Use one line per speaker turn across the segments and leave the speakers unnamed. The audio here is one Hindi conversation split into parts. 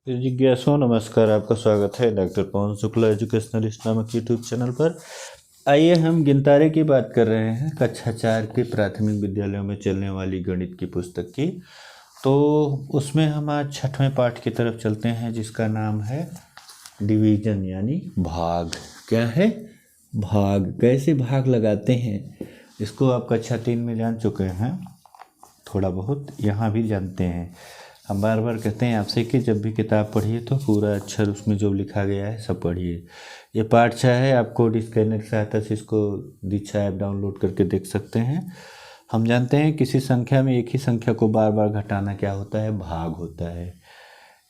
जिज्ञासु नमस्कार, आपका स्वागत है डॉक्टर पवन शुक्ला एजुकेशनल नामक यूट्यूब चैनल पर। आइए हम गिनतारे की बात कर रहे हैं, कक्षा 4 के प्राथमिक विद्यालयों में चलने वाली गणित की पुस्तक की। तो उसमें हम आज 6वें पाठ की तरफ चलते हैं, जिसका नाम है डिवीजन यानी भाग। क्या है? भाग। कैसे भाग लगाते हैं इसको आप कक्षा 3 में जान चुके हैं, थोड़ा बहुत यहाँ भी जानते हैं। हम बार बार कहते हैं आपसे कि जब भी किताब पढ़िए तो पूरा अक्षर उसमें जो लिखा गया है सब पढ़िए। ये पाठ 6 है, आपको स्कैनर की सहायता से इसको दीक्षा ऐप डाउनलोड करके देख सकते हैं। हम जानते हैं किसी संख्या में एक ही संख्या को बार बार घटाना क्या होता है? भाग होता है।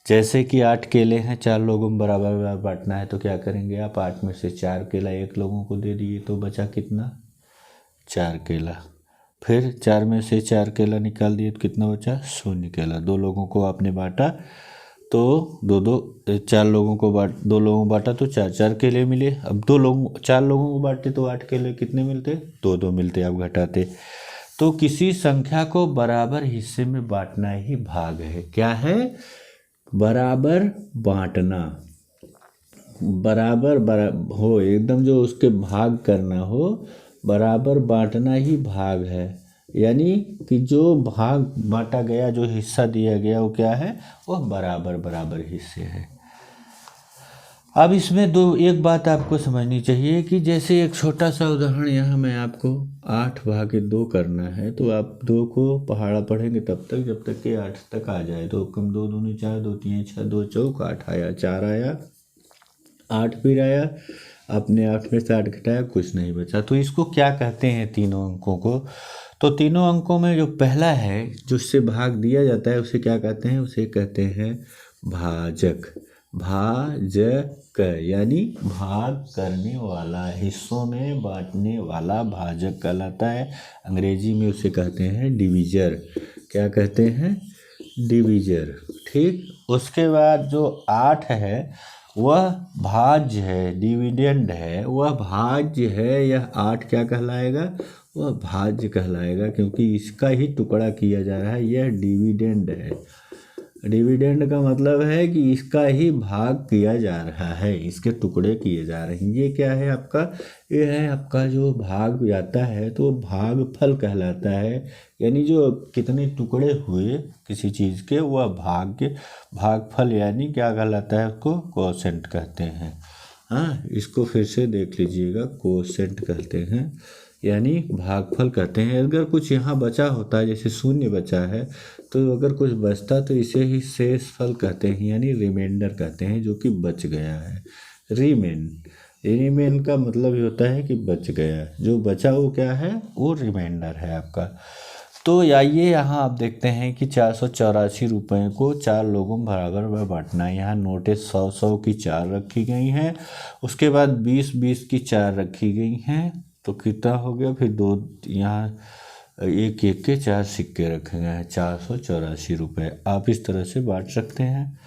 जैसे कि 8 केले हैं, 4 लोगों में बराबर बराबर बांटना है, तो क्या करेंगे आप? 8 में से 4 केला 1 लोगों को दे दिए, तो बचा कितना? 4 केला। फिर 4 में से 4 केला निकाल दिए तो कितना बचा? 0 केला। 2 लोगों को आपने बांटा तो 4 लोगों को 2 लोगों को बांटा तो 4 केले मिले। अब 4 लोगों को बांटे तो 8 केले कितने मिलते? 2 मिलते। आप घटाते तो किसी संख्या को बराबर हिस्से में बांटना ही भाग है। क्या है? बराबर बांटना। बराबर हो, एकदम जो उसके भाग करना हो, बराबर बांटना ही भाग है। यानी कि जो भाग बांटा गया, जो हिस्सा दिया गया, वो क्या है? वो बराबर बराबर हिस्से है। अब इसमें एक बात आपको समझनी चाहिए कि जैसे एक छोटा सा उदाहरण यहाँ मैं आपको 8 भागे 2 करना है, तो आप 2 को पहाड़ा पढ़ेंगे तब तक जब तक कि 8 तक आ जाए। तो कम 2 दूनी 4, 2 तीन 6, 2 चौक 8 आया, 4 आया, 8 फिर आया, आपने 8 में से 8 घटाया, कुछ नहीं बचा। तो इसको क्या कहते हैं? तीनों अंकों को। तो तीनों अंकों में जो पहला है, जिससे भाग दिया जाता है, उसे क्या कहते हैं? उसे कहते हैं भाजक। भाजक यानी भाग करने वाला, हिस्सों में बांटने वाला भाजक कहलाता है। अंग्रेजी में उसे कहते हैं डिवीजर। क्या कहते हैं? डिवीजर। ठीक। उसके बाद जो 8 है वह भाज्य है, डिविडेंड है, वह भाज्य है। यह 8 क्या कहलाएगा? वह भाज्य कहलाएगा, क्योंकि इसका ही टुकड़ा किया जा रहा है। यह डिविडेंड है। डिविडेंड का मतलब है कि इसका ही भाग किया जा रहा है, इसके टुकड़े किए जा रहे हैं। ये क्या है आपका? ये है आपका जो भाग जाता है तो भागफल कहलाता है। यानी जो कितने टुकड़े हुए किसी चीज़ के, वह भागफल यानी क्या कहलाता है? उसको कोसेंट कहते हैं। हाँ, इसको फिर से देख लीजिएगा, कोसेंट कहते हैं, यानी भागफल कहते हैं। अगर कुछ यहाँ बचा होता है, जैसे 0 बचा है, तो अगर कुछ बचता तो इसे ही शेष फल कहते हैं, यानी रिमाइंडर कहते हैं, जो कि बच गया है। रिमेन का मतलब ये होता है कि बच गया। जो बचा वो क्या है? वो रिमाइंडर है आपका। तो आइए यहाँ आप देखते हैं कि 484 रुपये को 4 लोगों में बराबर बांटना है। यहाँ नोटें 100 की 4 रखी गई हैं, उसके बाद 20 की 4 रखी गई हैं, तो कितना हो गया? फिर 2 यहाँ 1 के 4 सिक्के रखे गए हैं, 484 रुपये। आप इस तरह से बांट सकते हैं।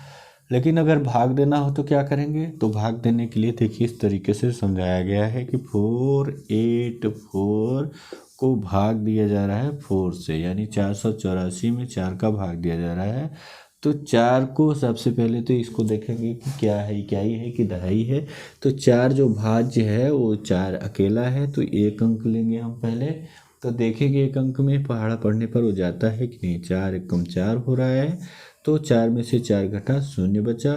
लेकिन अगर भाग देना हो तो क्या करेंगे? तो भाग देने के लिए देखिए इस तरीके से समझाया गया है कि 484 को भाग दिया जा रहा है 4 से, यानी 484 में 4 का भाग दिया जा रहा है। तो 4 को सबसे पहले तो इसको देखेंगे कि क्या है, इकाई है कि दहाई है। तो 4 जो भाज्य है वो 4 अकेला है, तो 1 अंक लेंगे हम पहले। तो देखेंगे 1 अंक में पहाड़ा पढ़ने पर वो जाता है कि नहीं? 4 एकम 4 हो रहा है, तो 4 में से 4 घटा, 0 बचा।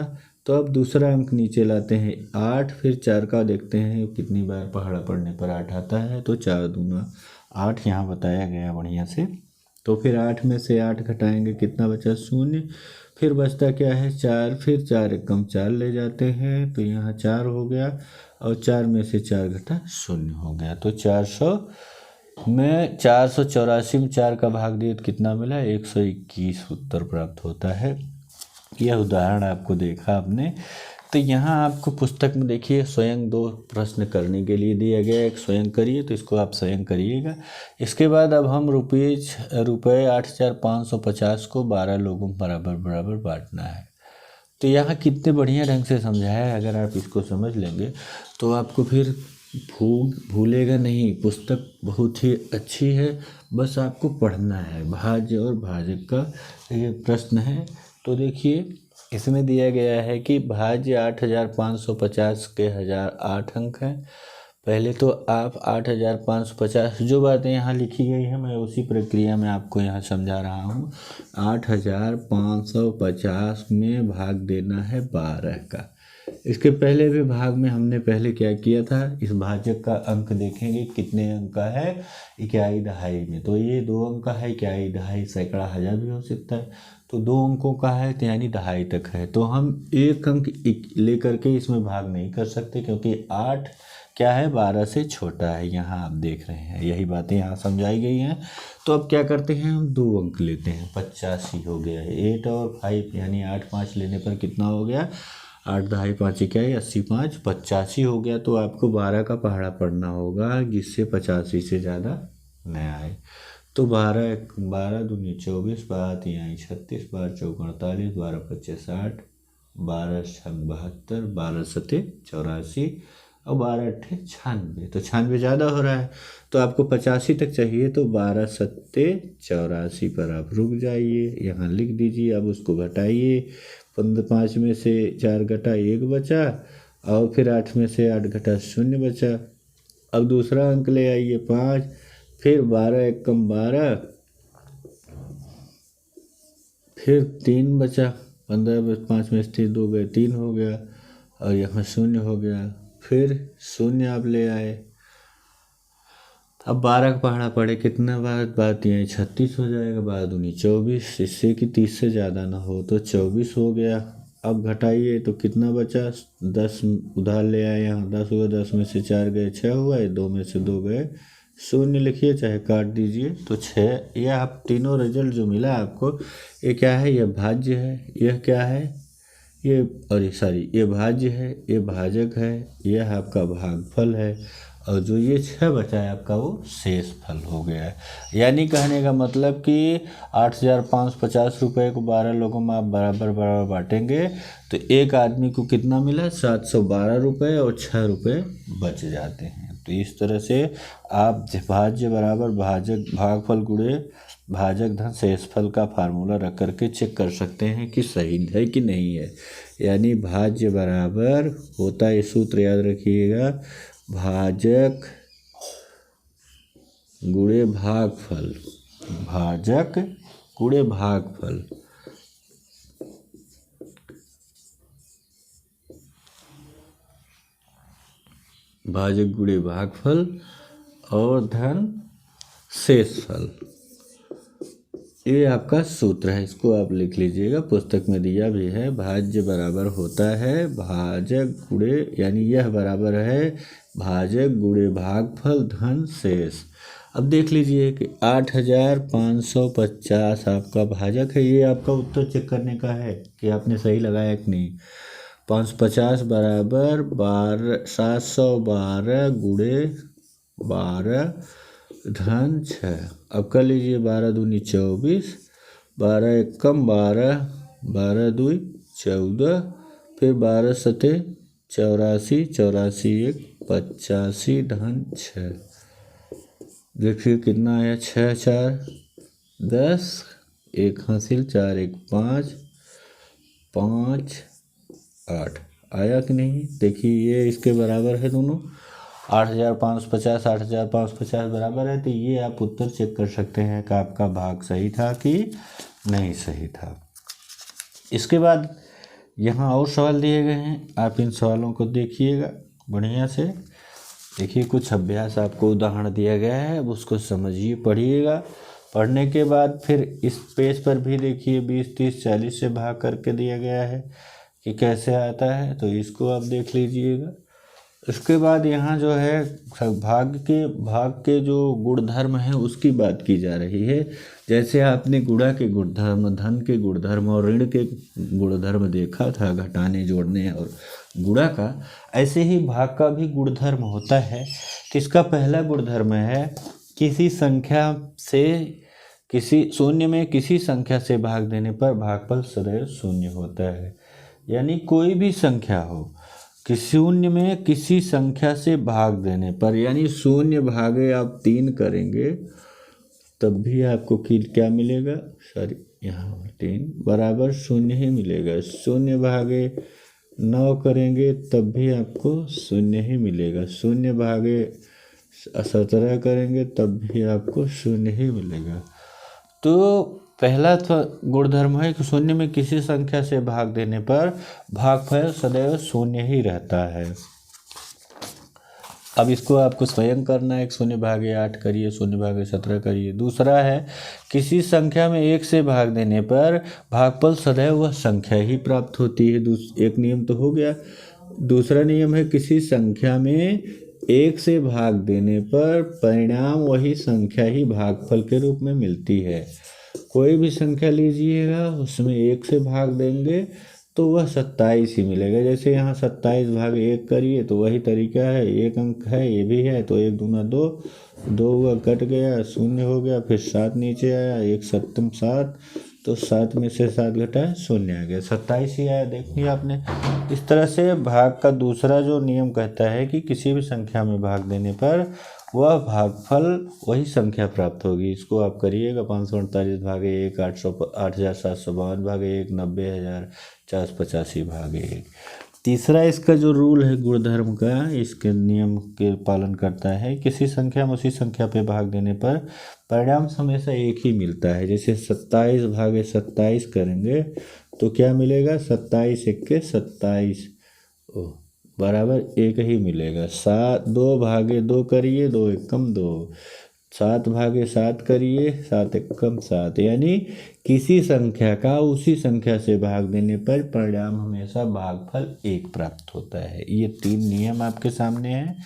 तो अब दूसरा अंक नीचे लाते हैं 8, फिर 4 का देखते हैं कितनी बार पहाड़ा पढ़ने पर 8 आता है, तो 4 दूना 8 यहाँ बताया गया बढ़िया से। तो फिर 8 में से 8 घटाएंगे, कितना बचा? 0। फिर बचता क्या है? 4। फिर 4 एकम 4 ले जाते हैं, तो यहाँ 4 हो गया, और 4 में से 4 घटा 0 हो गया। तो 484 में 4 का भाग दिए तो कितना मिला? 121 उत्तर प्राप्त होता है। यह उदाहरण आपको देखा आपने। तो यहाँ आपको पुस्तक में देखिए स्वयं 2 प्रश्न करने के लिए दिया गया, एक स्वयं करिए, तो इसको आप स्वयं करिएगा। इसके बाद अब हम रुपये 8,550 को 12 लोगों में बराबर बराबर बांटना है। तो यहाँ कितने बढ़िया ढंग से समझाया है। अगर आप इसको समझ लेंगे तो आपको फिर भूलेगा नहीं। पुस्तक बहुत ही अच्छी है, बस आपको पढ़ना है। भाज्य और भाजक का ये प्रश्न है। तो देखिए इसमें दिया गया है कि भाज्य 8550 के 1008 अंक हैं। पहले तो आप 8550 जो बातें यहाँ लिखी गई हैं मैं उसी प्रक्रिया में आपको यहाँ समझा रहा हूँ। 8550 में भाग देना है 12 का। इसके पहले भी भाग में हमने पहले क्या किया था, इस भाजक का अंक देखेंगे कितने अंक का है, इकाई दहाई में। तो ये 2 अंक का है, इकाई दहाई सैकड़ा हजार भी हो सकता है। तो 2 अंकों का है तो यानी दहाई तक है। तो हम 1 अंक लेकर के इसमें भाग नहीं कर सकते क्योंकि 8 क्या है 12 से छोटा है। यहाँ आप देख रहे हैं यही बातें यहाँ समझाई गई हैं। तो अब क्या करते हैं, हम 2 अंक लेते हैं। 85 हो गया है, 8 और 5 यानी 8 5 लेने पर कितना हो गया, 8 दहाई 5 इकाई 80 5 85 हो गया। तो आपको 12 का पहाड़ा पढ़ना होगा जिससे 85 से ज़्यादा न आए। तो 12 दूनी 24, 12 तिहाई 36, 12 चौक 48, 12 पच्चे 60, 12 छंग 72, 12 सते 84 और 12 अट्ठे 96। तो 96 ज़्यादा हो रहा है तो आपको 85 तक चाहिए। तो 12 सत्ते 84 पर आप रुक जाइए, यहाँ लिख दीजिए। अब उसको घटाइए, 5 में से 4 घटा 1 बचा और फिर 8 में से 8 घटा 0 बचा। अब दूसरा अंक ले आइए 5, फिर 12 एक कम 12, फिर 3 बचा। 15 में 5 में से 2 गए 3 हो गया और यहाँ 0 हो गया। फिर 0 आप ले आए। अब 12 का पहाड़ा पड़े कितना बात यहाँ 36 हो जाएगा। 12 दूनी 24, इससे कि 30 से ज़्यादा ना हो तो 24 हो गया। अब घटाइए तो कितना बचा, 10 उधार ले आए, यहाँ 10 हुआ, 10 में से 4 गए 6 हुआ, 2 में से 2 गए 0 लिखिए चाहे काट दीजिए। तो 6। यह आप तीनों रिजल्ट जो मिला आपको, ये क्या है, यह भाज्य है, यह क्या है, ये और सॉरी ये भाज्य है, ये भाजक है, यह आपका भागफल है और जो ये 6 बचा है आपका वो शेष फल हो गया है। यानी कहने का मतलब कि 8550 रुपये को 12 लोगों में आप बराबर बराबर बांटेंगे तो एक आदमी को कितना मिला, 712 रुपये और 6 रुपये बच जाते हैं। तो इस तरह से आप भाज्य बराबर भाजक भागफल गुणे भाजक धन शेषफल का फार्मूला रख करके चेक कर सकते हैं कि सही है कि नहीं है। यानी भाज्य बराबर होता है, सूत्र याद रखिएगा, भाजक गुणे भागफल, भाजक गुणे भागफल। भाजक गुणे भागफल और धन शेषफल, ये आपका सूत्र है। इसको आप लिख लीजिएगा, पुस्तक में दिया भी है। भाज्य बराबर होता है भाजक गुणे, यानी यह बराबर है भाजक गुणे भागफल धन शेष। अब देख लीजिए कि 8550 आपका भाजक है। ये आपका उत्तर चेक करने का है कि आपने सही लगाया कि नहीं। 550 बराबर 712 गुणे 12 धन 6। अब कर लीजिए, 12 दूनी 24, 12 एक कम 12, 12 दुई 14, फिर 12 सते 84, 84 एक 85 धन 6। देखिए कितना आया, 6 4 10, 1 हासिल, 4 1 5, 5 8 आया कि नहीं। देखिए ये इसके बराबर है दोनों, 8550 8550 बराबर है। तो ये आप उत्तर चेक कर सकते हैं कि आपका भाग सही था कि नहीं सही था। इसके बाद यहाँ और सवाल दिए गए हैं, आप इन सवालों को देखिएगा बढ़िया से। देखिए कुछ अभ्यास आपको उदाहरण दिया गया है, अब उसको समझिए पढ़िएगा। पढ़ने के बाद फिर इस पेज पर भी देखिए 20 30 40 से भाग करके दिया गया है कि कैसे आता है, तो इसको आप देख लीजिएगा। इसके बाद यहाँ जो है भाग के जो गुणधर्म हैं उसकी बात की जा रही है। जैसे आपने गुणा के गुणधर्म, धन के गुणधर्म और ऋण के गुणधर्म देखा था, घटाने जोड़ने और गुणा का, ऐसे ही भाग का भी गुणधर्म होता है। तो इसका पहला गुणधर्म है किसी संख्या से किसी शून्य में किसी संख्या से भाग देने पर भागफल सदैव शून्य होता है। यानी कोई भी संख्या हो कि शून्य में किसी संख्या से भाग देने पर, यानी शून्य भागे आप 3 करेंगे तब भी आपको क्या मिलेगा, सॉरी यहाँ 3 बराबर 0 ही मिलेगा। 0 भागे 9 करेंगे तब भी आपको 0 ही मिलेगा। 0 भागे 17 करेंगे तब भी आपको 0 ही मिलेगा। तो पहला गुणधर्म है कि शून्य में किसी संख्या से भाग देने पर भागफल सदैव 0 ही रहता है। अब इसको आपको स्वयं करना है। 0 भागे 8 करिए, 0 भागे 17 करिए। दूसरा है किसी संख्या में 1 से भाग देने पर भागफल सदैव वह संख्या ही प्राप्त होती है। एक नियम तो हो गया। दूसरा नियम है किसी संख्या में 1 से भाग देने पर परिणाम वही संख्या ही भागफल के रूप में मिलती है। कोई भी संख्या लीजिएगा उसमें 1 से भाग देंगे तो वह 27 ही मिलेगा। जैसे यहाँ 27 भागे 1 करिए तो वही तरीका है, एक अंक है ये भी है, तो 1 दूना 2, 2 हुआ कट गया 0 हो गया, फिर 7 नीचे आया, 1 सत्तम 7, तो 7 में से 7 घटाए 0 आ गया, 27 ही आया। देखिए आपने इस तरह से भाग का दूसरा जो नियम कहता है कि किसी भी संख्या में भाग देने पर वह भागफल वही संख्या प्राप्त होगी। इसको आप करिएगा 548 भागे 1, 8752 भागे 1, 90,485 भागे 1। तीसरा इसका जो रूल है गुणधर्म का, इसके नियम के पालन करता है किसी संख्या में उसी संख्या पे भाग देने पर परिणाम हमेशा एक ही मिलता है। जैसे 27 भागे 27 करेंगे तो क्या मिलेगा, 27 1 27 बराबर 1 ही मिलेगा। 2 भागे 2 करिए, 2 एकम 2, 7 भागे 7 करिए, 7 एकम 7, यानी किसी संख्या का उसी संख्या से भाग देने पर परिणाम हमेशा भागफल 1 प्राप्त होता है। ये 3 नियम आपके सामने हैं।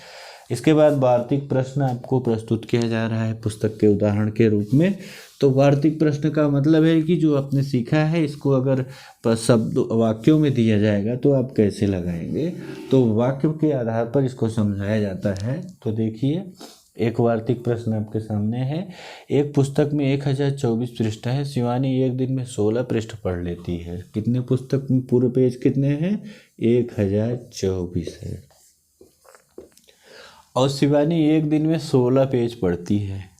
इसके बाद वार्तिक प्रश्न आपको प्रस्तुत किया जा रहा है पुस्तक के उदाहरण के रूप में। तो वार्तिक प्रश्न का मतलब है कि जो आपने सीखा है इसको अगर शब्द वाक्यों में दिया जाएगा तो आप कैसे लगाएंगे, तो वाक्य के आधार पर इसको समझाया जाता है। तो देखिए एक वार्तिक प्रश्न आपके सामने है। एक पुस्तक में 1024 पृष्ठ है। शिवानी एक दिन में 16 पृष्ठ पढ़ लेती है। कितने पुस्तक में पूरे पेज कितने हैं, 1024 है। और शिवानी एक दिन में 16 पेज पढ़ती है,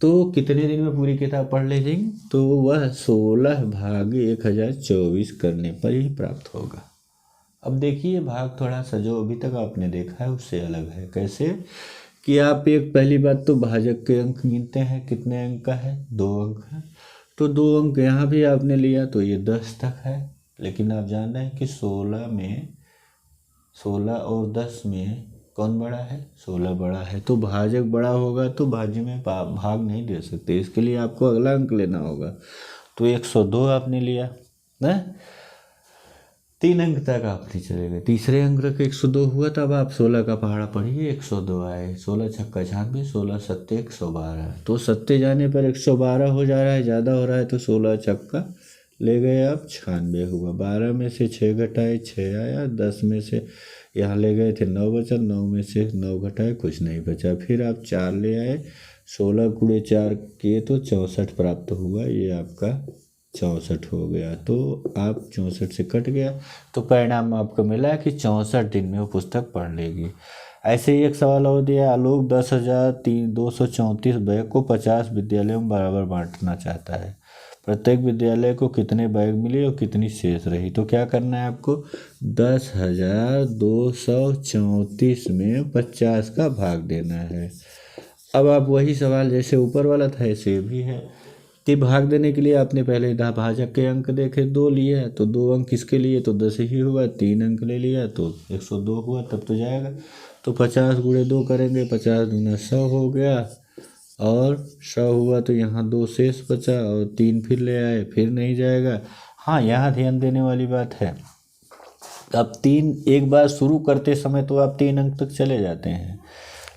तो कितने दिन में पूरी किताब पढ़ लेगी, तो वह 16 भागे 1024 करने पर ही प्राप्त होगा। अब देखिए भाग थोड़ा सा जो अभी तक आपने देखा है उससे अलग है। कैसे कि आप एक पहली बात तो भाजक के अंक गिनते हैं, कितने अंक का है, 2 अंक है, तो 2 अंक यहाँ भी आपने लिया तो ये 10 तक है। लेकिन आप जान रहे हैं कि 16 और 10 में कौन बड़ा है, 16 बड़ा है। तो भाजक बड़ा होगा तो भाज्य में भाग नहीं दे सकते, इसके लिए आपको अगला अंक लेना होगा। तो 102 आपने लिया ना, 3 अंक तक आप नहीं चले गए। तीसरे अंक तक 102 हुआ तब आप 16 का पहाड़ा पढ़िए, 102 आए, 16 छक्का 96, 16 सत्ते 112, तो सत्ते जाने पर 112 हो जा रहा है, ज़्यादा हो रहा है तो 16 छक्का ले गए आप, 96 हुआ। 12 में से 6 घटाए 6 आया, 10 में से यहाँ ले गए थे 9 बचा, 9 में से 9 घटाए कुछ नहीं बचा। फिर आप 4 ले आए, 16 गुणे 4 किए तो 64 प्राप्त हुआ, ये आपका 64 हो गया। तो आप 64 से कट गया तो परिणाम आपको मिला कि 64 दिन में वो पुस्तक पढ़ लेगी। ऐसे ही एक सवाल और दिया, आलोक 10,234 बैग को 50 विद्यालयों में बराबर बांटना चाहता है। प्रत्येक विद्यालय को कितने बैग मिले और कितनी शेष रही। तो क्या करना है आपको, 10,234 में 50 का भाग देना है। अब आप वही सवाल जैसे ऊपर वाला था ऐसे भी है कि भाग देने के लिए आपने पहले भाजक के अंक देखे, 2 लिए तो 2 अंक किसके लिए, तो 10 ही हुआ, 3 अंक ले लिया तो 102 हुआ, तब तो जाएगा। तो 50 गुणे 2 करेंगे, 50 दूना 100 हो गया, और 100 हुआ तो यहाँ 2 शेष बचा, और 3 फिर ले आए, फिर नहीं जाएगा। हाँ यहाँ ध्यान देने वाली बात है, अब 3 एक बार शुरू करते समय तो आप 3 अंक तक चले जाते हैं,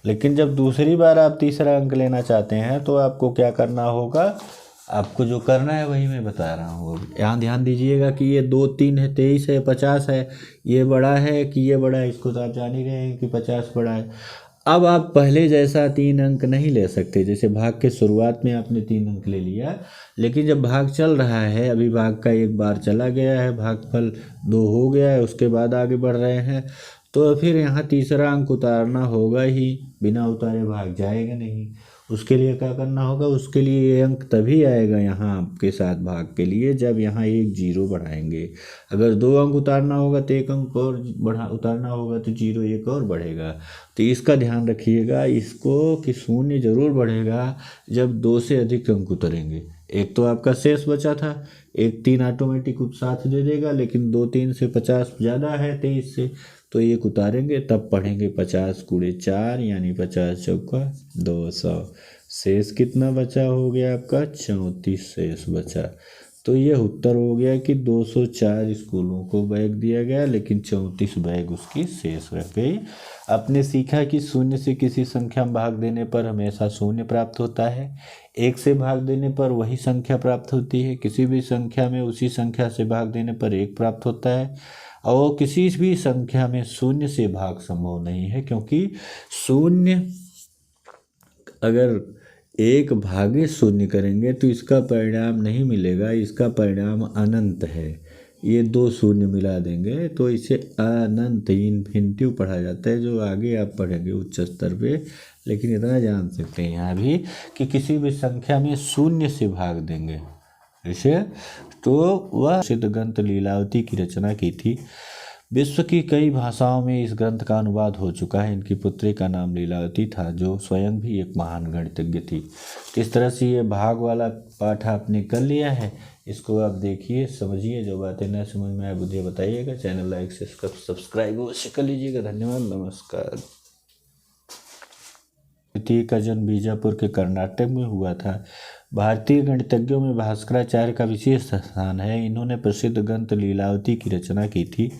लेकिन जब दूसरी बार आप तीसरा अंक लेना चाहते हैं तो आपको क्या करना होगा, आपको जो करना है वही मैं बता रहा हूँ। यहाँ ध्यान दीजिएगा कि ये 2 3 है, 23 है, 50 है, ये बड़ा है कि ये बड़ा है, इसको तो आप जान ही रहे हैं कि 50 बड़ा है। अब आप पहले जैसा 3 अंक नहीं ले सकते, जैसे भाग के शुरुआत में आपने 3 अंक ले लिया, लेकिन जब भाग चल रहा है, अभी भाग का एक बार चला गया है, भागफल 2 हो गया है, उसके बाद आगे बढ़ रहे हैं, तो फिर यहाँ तीसरा अंक उतारना होगा ही, बिना उतारे भाग जाएगा नहीं। उसके लिए क्या करना होगा, उसके लिए ये अंक तभी आएगा यहाँ आपके साथ भाग के लिए जब यहाँ एक जीरो बढ़ाएंगे। अगर 2 अंक उतारना होगा तो 1 अंक और उतारना होगा तो जीरो एक और बढ़ेगा। तो इसका ध्यान रखिएगा इसको कि शून्य जरूर बढ़ेगा जब 2 से अधिक अंक उतरेंगे। एक तो आपका शेष बचा था, 1 3 ऑटोमेटिक साथ दे देगा, लेकिन 2 3 से 50 ज़्यादा है 23 से, तो 1 उतारेंगे तब पढ़ेंगे 50 × 4 यानी 50 चौका 200। शेष कितना बचा हो गया आपका 34 शेष बचा। तो ये उत्तर हो गया कि 204 स्कूलों को बैग दिया गया, लेकिन 34 बैग उसकी शेष रह गई। आपने सीखा कि शून्य से किसी संख्या में भाग देने पर हमेशा शून्य प्राप्त होता है, 1 से भाग देने पर वही संख्या प्राप्त होती है, किसी भी संख्या में उसी संख्या से भाग देने पर 1 प्राप्त होता है, और किसी भी संख्या में शून्य से भाग संभव नहीं है, क्योंकि शून्य अगर 1 भागे शून्य करेंगे तो इसका परिणाम नहीं मिलेगा, इसका परिणाम अनंत है। ये 2 शून्य मिला देंगे तो इसे अनंत इन्फिनिटिव पढ़ा जाता है, जो आगे आप पढ़ेंगे उच्च स्तर पे। लेकिन इतना जान सकते हैं यहाँ भी कि किसी भी संख्या में शून्य से भाग देंगे इसे, तो वह सिद्ध ग्रंथ लीलावती की रचना की थी। विश्व की कई भाषाओं में इस ग्रंथ का अनुवाद हो चुका है। इनकी पुत्री का नाम लीलावती था, जो स्वयं भी एक महान गणितज्ञ थी। इस तरह से ये भाग वाला पाठ आपने कर लिया है, इसको आप देखिए, समझिए, जो बातें न समझ में आए मुझे बताइएगा। चैनल लाइक से सब्सक्राइब अवश्य कर लीजिएगा। धन्यवाद, नमस्कार। का जन्म बीजापुर के कर्नाटक में हुआ था। भारतीय गणितज्ञों में भास्कराचार्य का विशेष स्थान है। इन्होंने प्रसिद्ध ग्रंथ लीलावती की रचना की थी।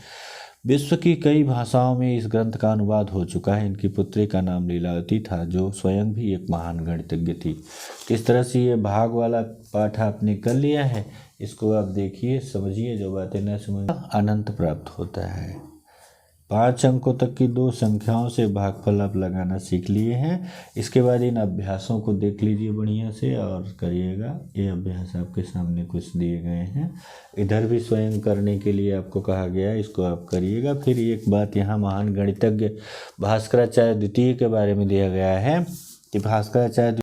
विश्व की कई भाषाओं में इस ग्रंथ का अनुवाद हो चुका है। इनकी पुत्री का नाम लीलावती था, जो स्वयं भी एक महान गणितज्ञ थी। इस तरह से ये भाग वाला पाठ आपने कर लिया है, इसको आप देखिए, समझिए, जो बातें न समझ अनंत प्राप्त होता है। 5 अंकों तक की 2 संख्याओं से भागफल आप लगाना सीख लिए हैं। इसके बाद इन अभ्यासों को देख लीजिए बढ़िया से और करिएगा। ये अभ्यास आपके सामने कुछ दिए गए हैं, इधर भी स्वयं करने के लिए आपको कहा गया है, इसको आप करिएगा। फिर एक बात यहाँ महान गणितज्ञ भास्कराचार्य द्वितीय के बारे में दिया गया है कि भास्कराचार्य